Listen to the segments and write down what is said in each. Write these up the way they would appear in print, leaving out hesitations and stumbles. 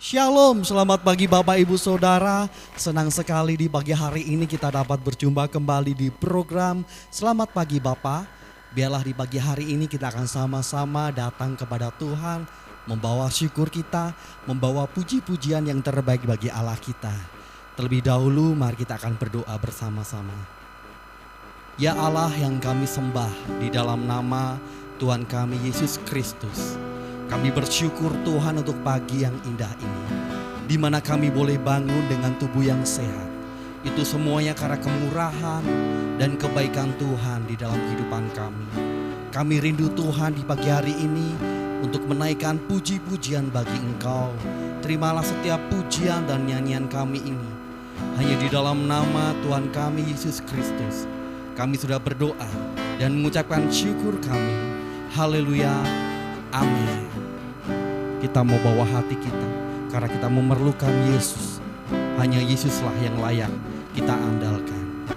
Shalom, selamat pagi Bapak Ibu Saudara. Senang sekali di pagi hari ini kita dapat berjumpa kembali di program Selamat Pagi Bapak. Biarlah di pagi hari ini kita akan sama-sama datang kepada Tuhan, membawa syukur kita, membawa puji-pujian yang terbaik bagi Allah kita. Terlebih dahulu mari kita akan berdoa bersama-sama. Ya Allah yang kami sembah di dalam nama Tuhan kami Yesus Kristus. Kami bersyukur Tuhan untuk pagi yang indah ini, di mana kami boleh bangun dengan tubuh yang sehat. Itu semuanya karena kemurahan dan kebaikan Tuhan di dalam kehidupan kami. Kami rindu Tuhan di pagi hari ini untuk menaikkan puji-pujian bagi Engkau. Terimalah setiap pujian dan nyanyian kami ini. Hanya di dalam nama Tuhan kami Yesus Kristus kami sudah berdoa dan mengucapkan syukur kami. Haleluya. Amin. Kita mau bawa hati kita karena kita memerlukan Yesus. Hanya Yesuslah yang layak kita andalkan.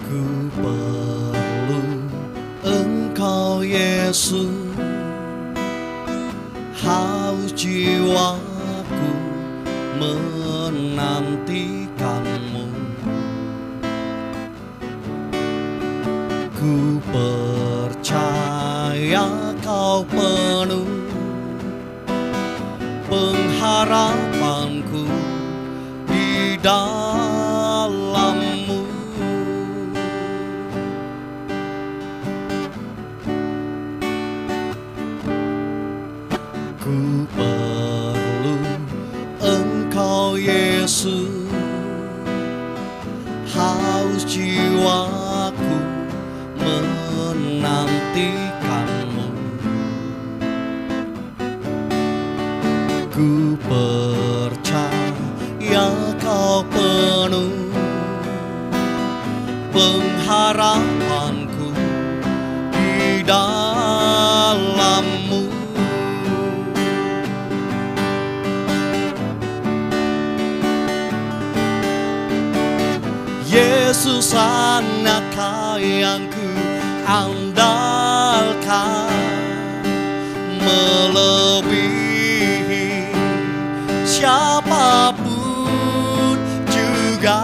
Ku perlu Engkau Yesus, haus jiwaku menantikanmu. Ku percaya Kau penuh pengharapanku di dalam-Mu. Ku perlu Engkau Yesus, haus jiwaku menantikanmu. Ku percaya Kau penuh pengharapanku di dalam-Mu. Yesus anak yang ku andalkan, melebihi siapapun juga.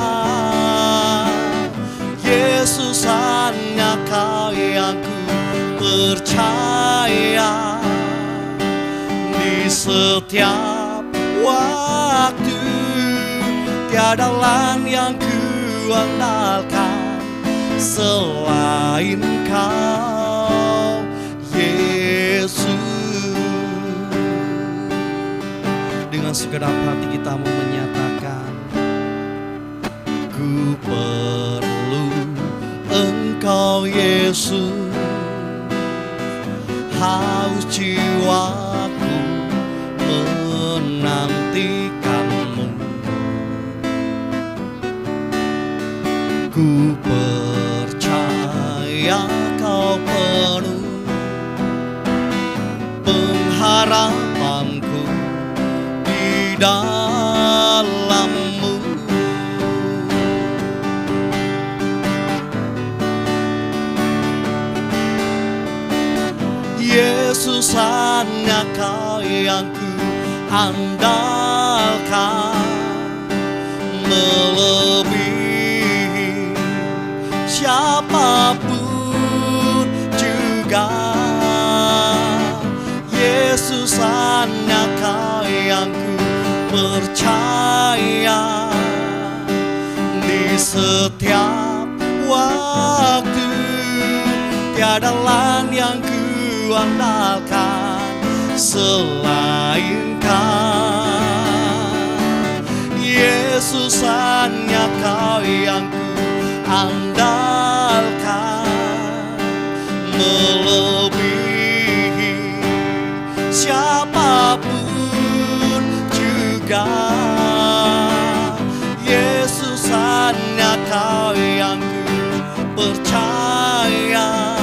Yesus hanya yang ku percaya di setiap waktu. Tiada lain yang ku andalkan selain Kau Yesus. Dengan segenap hati kita mau menyatakan, ku perlu Engkau Yesus, haus jiwaku menantikanmu. Ku percaya Kau penuh pengharapanku di dalam-Mu. Yesus hanya Kau yang ku andalkan, melebihi siapapun juga. Yesus hanya Kau yang ku percaya di setiap waktu. Tiada lain yang ku andalkan selain Kau. Yesus hanya Kau yang ku andalkan, melebihi siapapun juga. Yesus hanya Kau yang ku percaya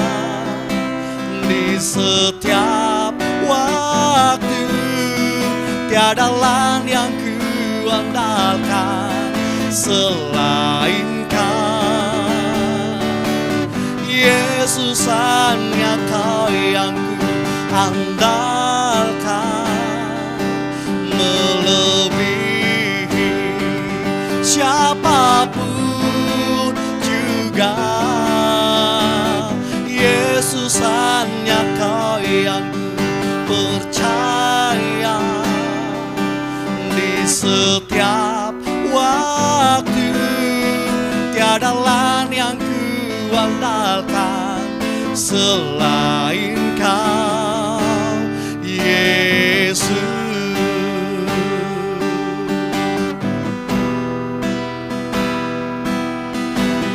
di setiap waktu. Tiada lain yang ku andalkan selain Kau. Yesus hanya Kau yang ku andalkan, melebihi siapapun juga. Yesus hanya Kau yang ku percaya, di setiap waktu tiada lain yang ku andalkan selain Kau, Yesus.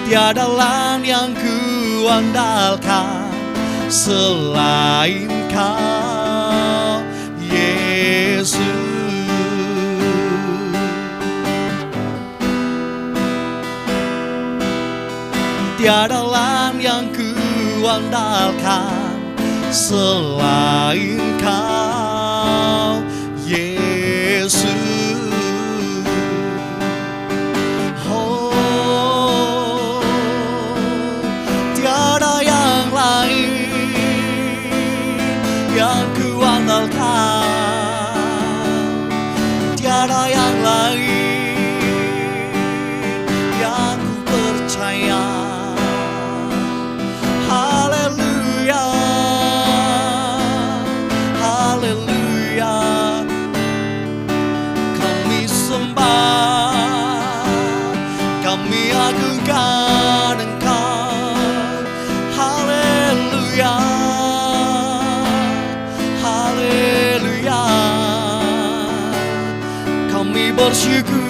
Tiada lain yang ku andalkan selain Kau, Yesus. Tiada lain yang ku andalkan selain Kau, Yesus. Oh, tiada yang lain yang ku andalkan, tiada yang lain yang ku percaya. Haleluya, haleluya, kami sembah, kami agungkan Engkau. Haleluya, haleluya, kami bersyukur,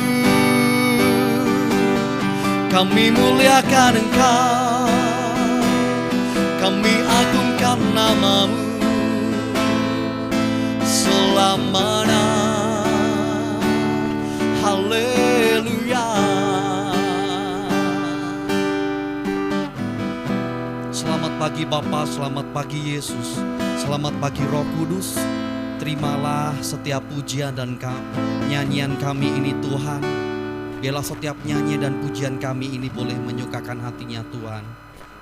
kami muliakan Engkau. Kami agungkan nama-Mu selamanya. Haleluya. Selamat pagi Bapa, selamat pagi Yesus, selamat pagi Roh Kudus. Terimalah setiap pujian dan nyanyian kami ini Tuhan. Biarlah setiap nyanyian dan pujian kami ini boleh menyukakan hatinya Tuhan.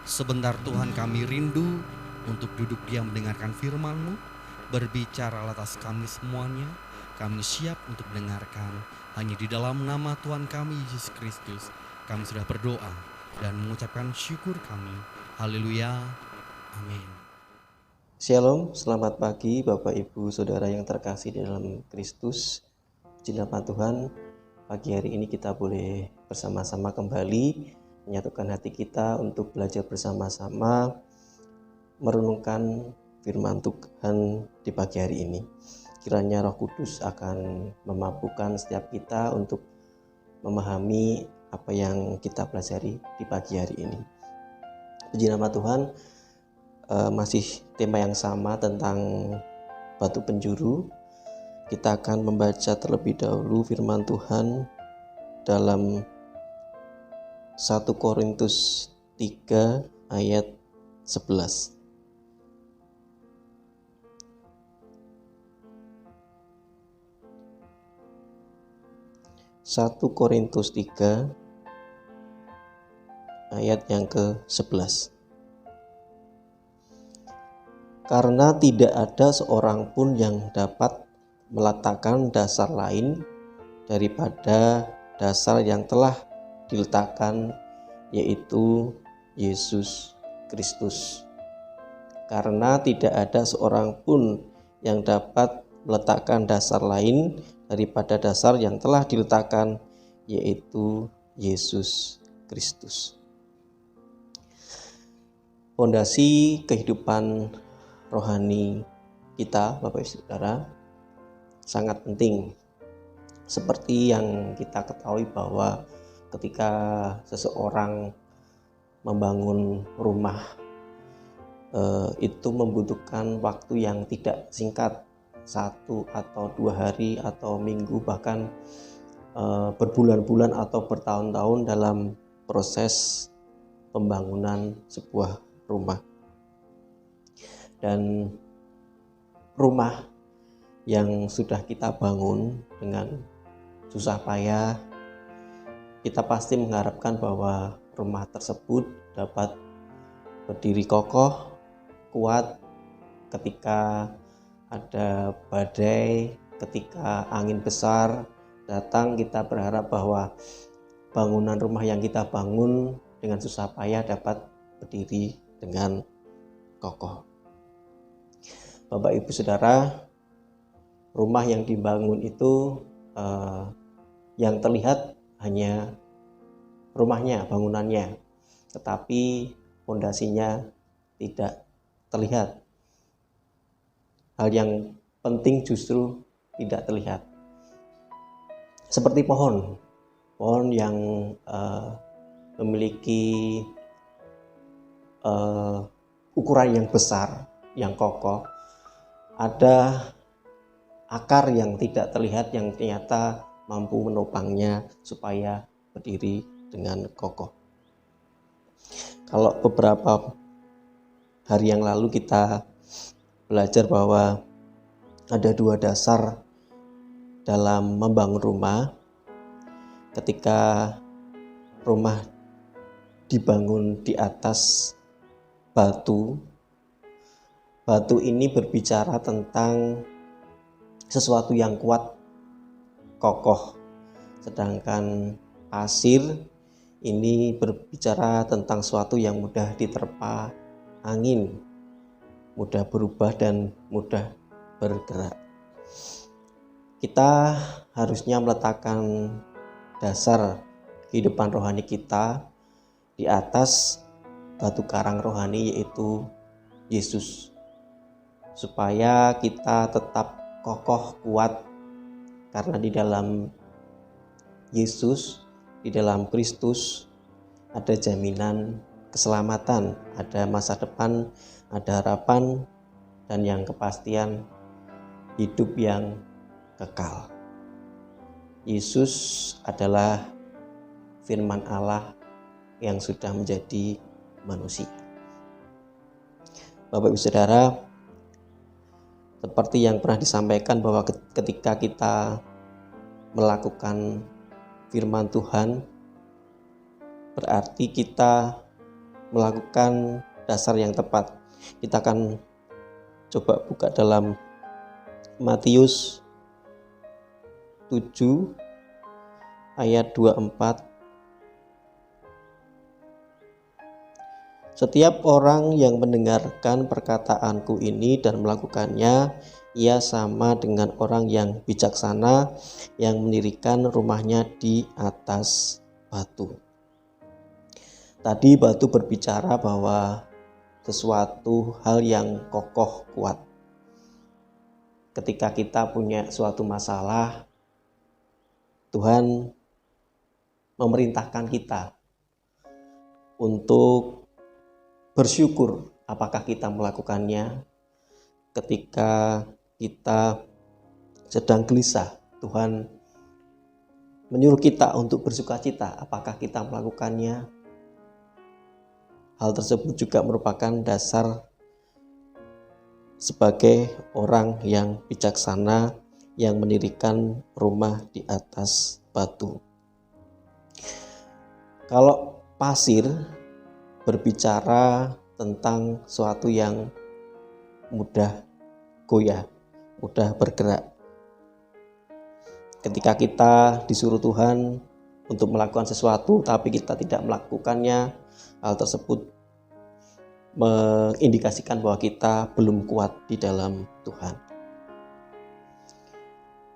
Sebentar Tuhan, kami rindu untuk duduk diam mendengarkan firman-Mu. Berbicara atas kami semuanya. Kami siap untuk mendengarkan. Hanya di dalam nama Tuhan kami Yesus Kristus kami sudah berdoa dan mengucapkan syukur kami. Haleluya. Amin. Shalom, selamat pagi Bapak Ibu Saudara yang terkasih di dalam Kristus. Puji nama Tuhan, pagi hari ini kita boleh bersama-sama kembali menyatukan hati kita untuk belajar bersama-sama merenungkan firman Tuhan di pagi hari ini. Kiranya Roh Kudus akan memampukan setiap kita untuk memahami apa yang kita pelajari di pagi hari ini. Puji nama Tuhan, masih tema yang sama tentang batu penjuru. Kita akan membaca terlebih dahulu firman Tuhan dalam 1 Korintus 3 ayat 11. Satu Korintus 3 ayat yang ke-11. Karena tidak ada seorang pun yang dapat meletakkan dasar lain daripada dasar yang telah diletakkan, yaitu Yesus Kristus. Karena tidak ada seorang pun yang dapat meletakkan dasar lain daripada dasar yang telah diletakkan, yaitu Yesus Kristus. Fondasi kehidupan rohani kita, Bapak Ibu Saudara, sangat penting. Seperti yang kita ketahui bahwa ketika seseorang membangun rumah, itu membutuhkan waktu yang tidak singkat, 1 atau 2 hari atau minggu, bahkan berbulan-bulan atau bertahun-tahun dalam proses pembangunan sebuah rumah. Dan rumah yang sudah kita bangun dengan susah payah, kita pasti mengharapkan bahwa rumah tersebut dapat berdiri kokoh, kuat ketika ada badai, ketika angin besar datang. Kita berharap bahwa bangunan rumah yang kita bangun dengan susah payah dapat berdiri dengan kokoh. Bapak Ibu Saudara, rumah yang dibangun itu yang terlihat hanya rumahnya, bangunannya, tetapi fondasinya tidak terlihat. Hal yang penting justru tidak terlihat. Seperti pohon yang memiliki ukuran yang besar, yang kokoh, ada akar yang tidak terlihat yang ternyata mampu menopangnya supaya berdiri dengan kokoh. Kalau beberapa hari yang lalu kita belajar bahwa ada 2 dasar dalam membangun rumah. Ketika rumah dibangun di atas batu ini berbicara tentang sesuatu yang kuat, kokoh. Sedangkan pasir ini berbicara tentang sesuatu yang mudah diterpa angin, mudah berubah dan mudah bergerak. Kita harusnya meletakkan dasar kehidupan rohani kita di atas batu karang rohani, yaitu Yesus, supaya kita tetap kokoh, kuat, karena di dalam Yesus, di dalam Kristus ada jaminan keselamatan, ada masa depan, ada harapan, dan yang kepastian hidup yang kekal. Yesus adalah firman Allah yang sudah menjadi manusia. Bapak Ibu Saudara, seperti yang pernah disampaikan bahwa ketika kita melakukan firman Tuhan, berarti kita melakukan dasar yang tepat. Kita akan coba buka dalam Matius 7 ayat 24. Setiap orang yang mendengarkan perkataanku ini dan melakukannya, ia sama dengan orang yang bijaksana yang mendirikan rumahnya di atas batu. Tadi batu berbicara bahwa sesuatu hal yang kokoh, kuat. Ketika kita punya suatu masalah, Tuhan memerintahkan kita untuk bersyukur. Apakah kita melakukannya? Ketika kita sedang gelisah, Tuhan menyuruh kita untuk bersukacita. Apakah kita melakukannya? Hal tersebut juga merupakan dasar sebagai orang yang bijaksana yang mendirikan rumah di atas batu. Kalau pasir berbicara tentang sesuatu yang mudah goyah, mudah bergerak. Ketika kita disuruh Tuhan untuk melakukan sesuatu tapi kita tidak melakukannya, hal tersebut mengindikasikan bahwa kita belum kuat di dalam Tuhan.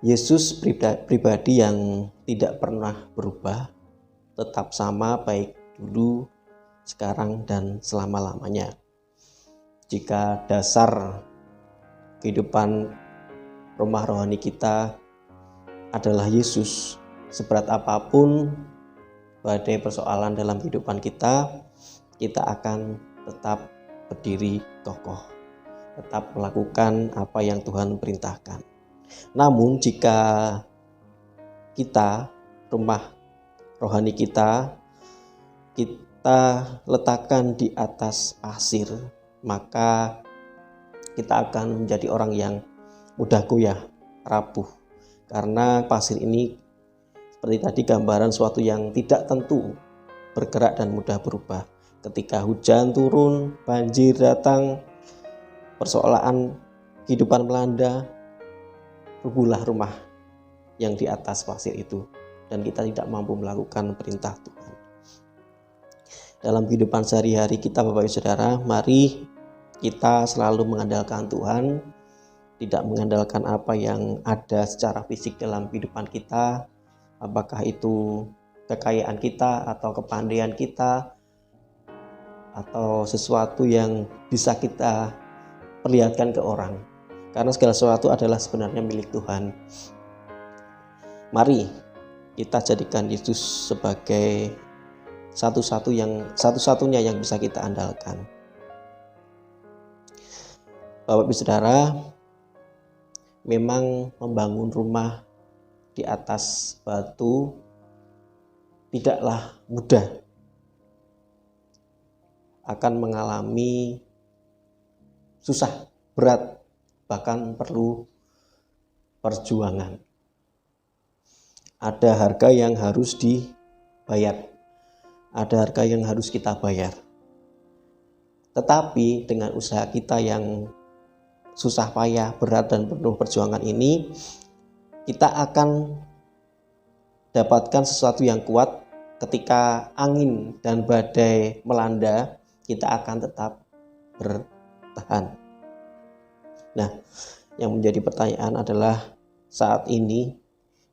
Yesus pribadi yang tidak pernah berubah, tetap sama baik dulu, sekarang, dan selama-lamanya. Jika dasar kehidupan rumah rohani kita adalah Yesus, seberat apapun badai persoalan dalam kehidupan kita akan tetap berdiri kokoh, tetap melakukan apa yang Tuhan perintahkan. Namun jika kita, rumah rohani kita letakkan di atas pasir, maka kita akan menjadi orang yang mudah goyah, rapuh. Karena pasir ini seperti tadi gambaran suatu yang tidak tentu, bergerak dan mudah berubah. ketika hujan turun, banjir datang, persoalan kehidupan melanda, rubuhlah rumah yang di atas pasir itu, dan kita tidak mampu melakukan perintah Tuhan. Dalam kehidupan sehari-hari kita, Bapak Ibu Saudara, mari kita selalu mengandalkan Tuhan, tidak mengandalkan apa yang ada secara fisik dalam kehidupan kita, apakah itu kekayaan kita atau kepandaian kita, atau sesuatu yang bisa kita perlihatkan ke orang. Karena segala sesuatu adalah sebenarnya milik Tuhan. Mari kita jadikan Yesus sebagai satu-satunya yang bisa kita andalkan. Bapak Ibu Saudara, memang membangun rumah di atas batu tidaklah mudah. Akan mengalami susah, berat, bahkan perlu perjuangan. Ada harga yang harus dibayar. Ada harga yang harus kita bayar. Tetapi dengan usaha kita yang susah payah, berat, dan penuh perjuangan ini, kita akan dapatkan sesuatu yang kuat. Ketika angin dan badai melanda, kita akan tetap bertahan. Nah, yang menjadi pertanyaan adalah saat ini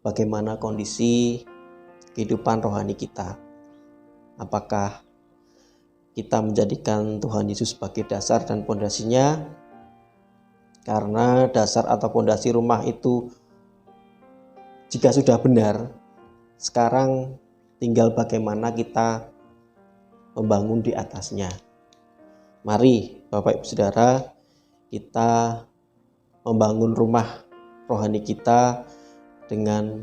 bagaimana kondisi kehidupan rohani kita? Apakah kita menjadikan Tuhan Yesus sebagai dasar dan pondasinya? Karena dasar atau pondasi rumah itu jika sudah benar, sekarang tinggal bagaimana kita membangun di atasnya. Mari Bapak Ibu Saudara, kita membangun rumah rohani kita dengan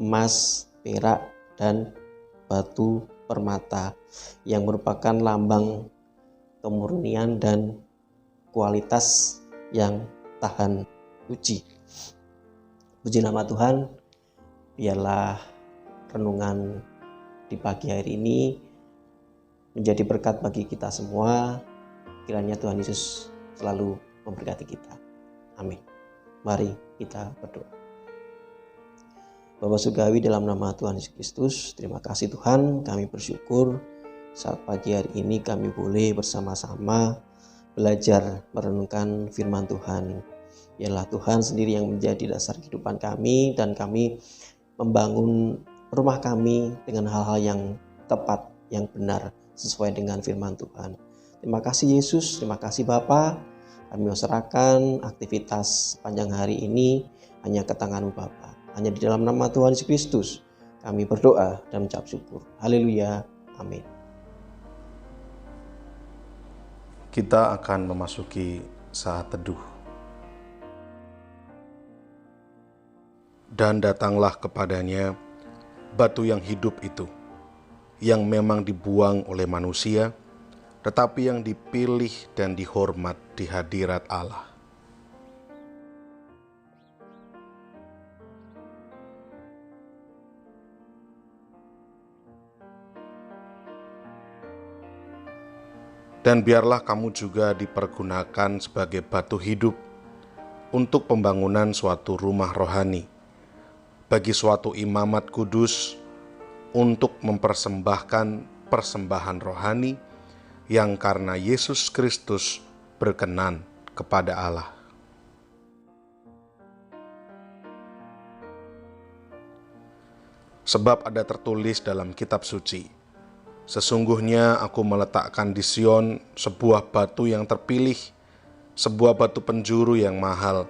emas, perak, dan batu permata yang merupakan lambang kemurnian dan kualitas yang tahan uji. Puji nama Tuhan, biarlah renungan di pagi hari ini menjadi berkat bagi kita semua. Kiranya Tuhan Yesus selalu memberkati kita. Amin. Mari kita berdoa. Bapa Surgawi, dalam nama Tuhan Yesus Kristus, terima kasih Tuhan, kami bersyukur saat pagi hari ini kami boleh bersama-sama belajar merenungkan firman Tuhan. Biarlah Tuhan sendiri yang menjadi dasar kehidupan kami, dan kami membangun rumah kami dengan hal-hal yang tepat, yang benar, sesuai dengan firman Tuhan. Terima kasih Yesus, terima kasih Bapa. Kami serahkan aktivitas sepanjang hari ini hanya ke tangan-Mu Bapa. Hanya di dalam nama Tuhan Yesus Kristus kami berdoa dan mengucap syukur. Haleluya. Amin. Kita akan memasuki saat teduh. Dan datanglah kepadanya batu yang hidup itu, yang memang dibuang oleh manusia, tetapi yang dipilih dan dihormat di hadirat Allah. Dan biarlah kamu juga dipergunakan sebagai batu hidup untuk pembangunan suatu rumah rohani, bagi suatu imamat kudus, untuk mempersembahkan persembahan rohani yang karena Yesus Kristus berkenan kepada Allah. Sebab ada tertulis dalam kitab suci, sesungguhnya aku meletakkan di Sion sebuah batu yang terpilih, sebuah batu penjuru yang mahal,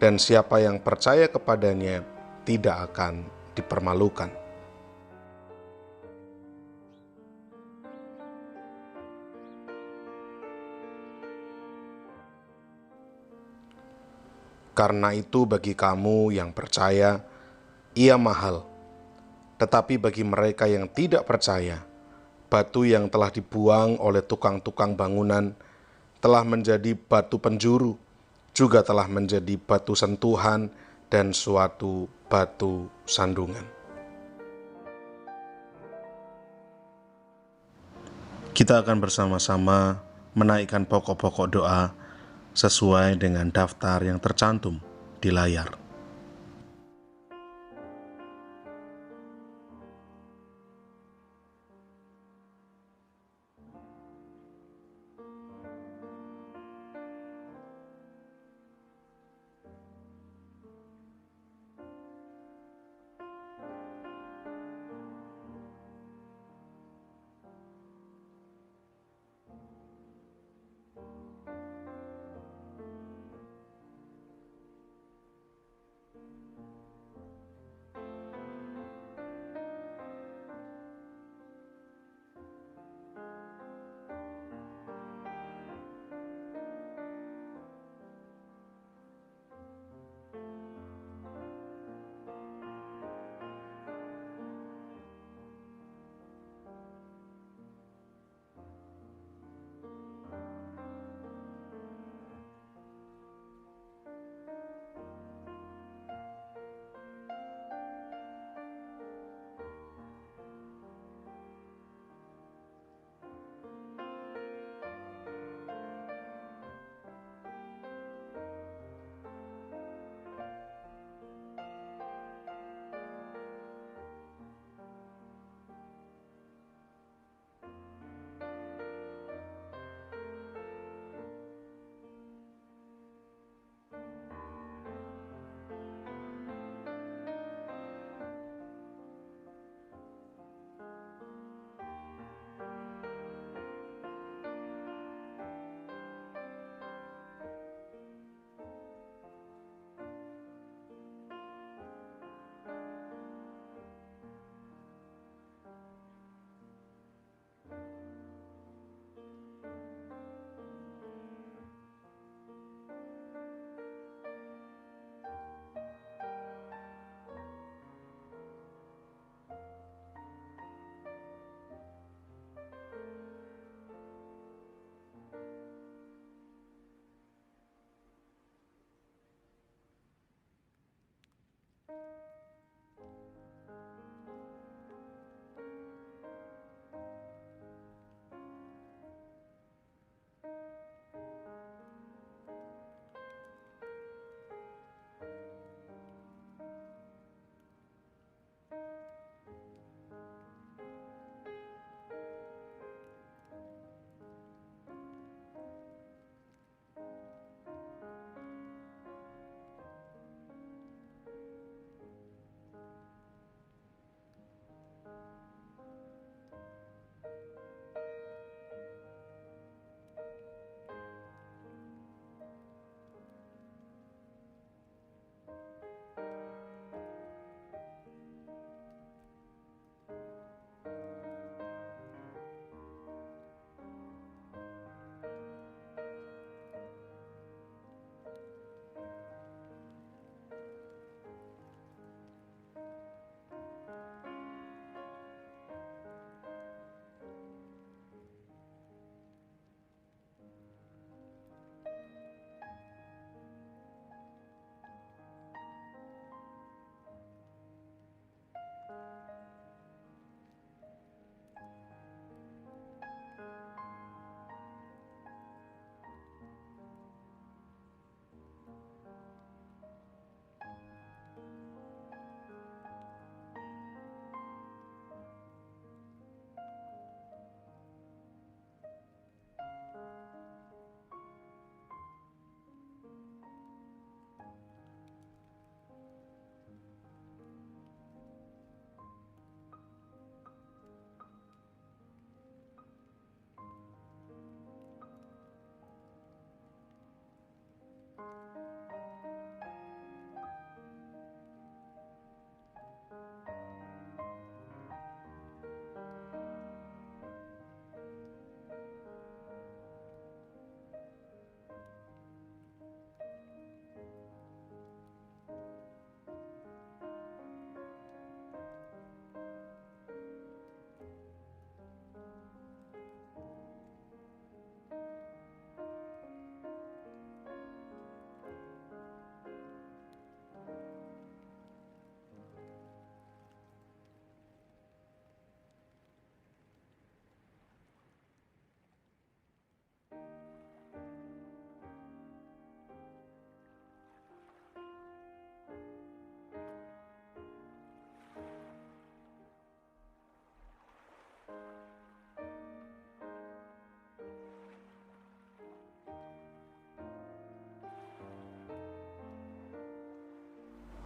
dan siapa yang percaya kepadanya tidak akan dipermalukan. Karena itu bagi kamu yang percaya, ia mahal. Tetapi bagi mereka yang tidak percaya, batu yang telah dibuang oleh tukang-tukang bangunan telah menjadi batu penjuru, juga telah menjadi batu sentuhan dan suatu batu sandungan. Kita akan bersama-sama menaikkan pokok-pokok doa sesuai dengan daftar yang tercantum di layar.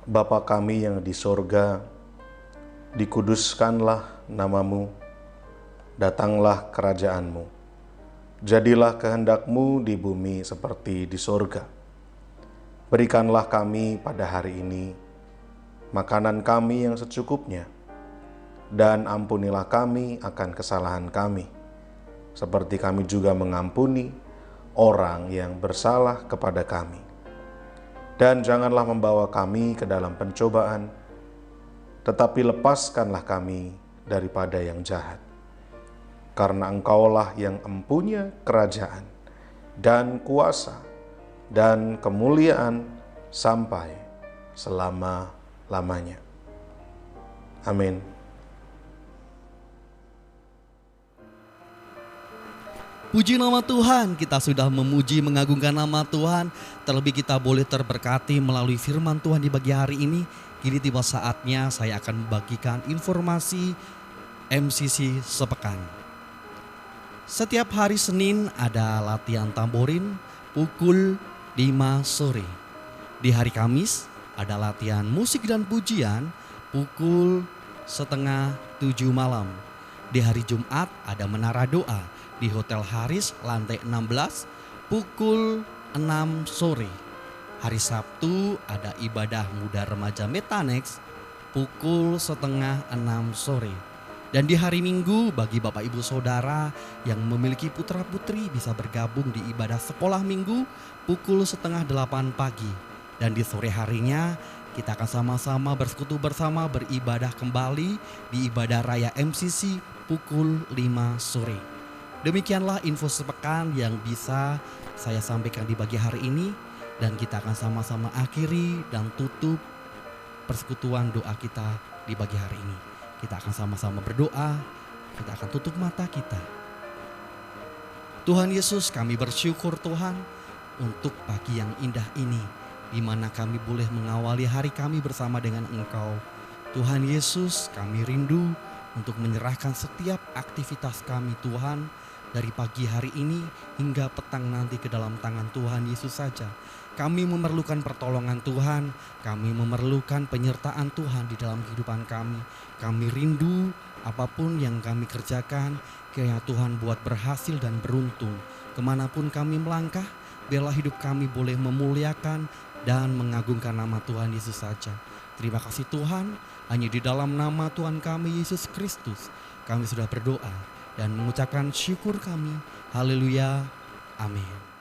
Bapa kami yang di sorga, dikuduskanlah namamu, datanglah kerajaanmu. Jadilah kehendakmu di bumi seperti di sorga. Berikanlah kami pada hari ini makanan kami yang secukupnya, dan ampunilah kami akan kesalahan kami, seperti kami juga mengampuni orang yang bersalah kepada kami. Dan janganlah membawa kami ke dalam pencobaan, tetapi lepaskanlah kami daripada yang jahat. Karena Engkaulah yang empunya kerajaan dan kuasa dan kemuliaan sampai selama-lamanya. Amin. Puji nama Tuhan, kita sudah memuji mengagungkan nama Tuhan. Terlebih kita boleh terberkati melalui firman Tuhan di pagi hari ini. Kini tiba saatnya saya akan membagikan informasi MCC sepekan. Setiap hari Senin ada latihan tamborin pukul 5 sore. Di hari Kamis ada latihan musik dan pujian pukul 6:30 malam. Di hari Jumat ada menara doa di Hotel Haris lantai 16 pukul 6 sore. Hari Sabtu ada ibadah muda remaja Metanex pukul 5:30 sore. Dan di hari Minggu bagi Bapak Ibu Saudara yang memiliki putra putri bisa bergabung di ibadah sekolah minggu pukul 7:30 pagi. Dan di sore harinya kita akan sama-sama bersekutu bersama beribadah kembali di ibadah raya MCC pukul 5 sore. Demikianlah info sepekan yang bisa saya sampaikan di pagi hari ini, dan kita akan sama-sama akhiri dan tutup persekutuan doa kita di pagi hari ini. Kita akan sama-sama berdoa, kita akan tutup mata kita. Tuhan Yesus, kami bersyukur Tuhan untuk pagi yang indah ini, di mana kami boleh mengawali hari kami bersama dengan Engkau. Tuhan Yesus, kami rindu untuk menyerahkan setiap aktivitas kami Tuhan, dari pagi hari ini hingga petang nanti ke dalam tangan Tuhan Yesus saja. Kami memerlukan pertolongan Tuhan, kami memerlukan penyertaan Tuhan di dalam kehidupan kami. Kami rindu apapun yang kami kerjakan, kiranya Tuhan buat berhasil dan beruntung. Kemanapun kami melangkah, biarlah hidup kami boleh memuliakan dan mengagungkan nama Tuhan Yesus saja. Terima kasih Tuhan, hanya di dalam nama Tuhan kami Yesus Kristus kami sudah berdoa dan mengucapkan syukur kami. Haleluya. Amin.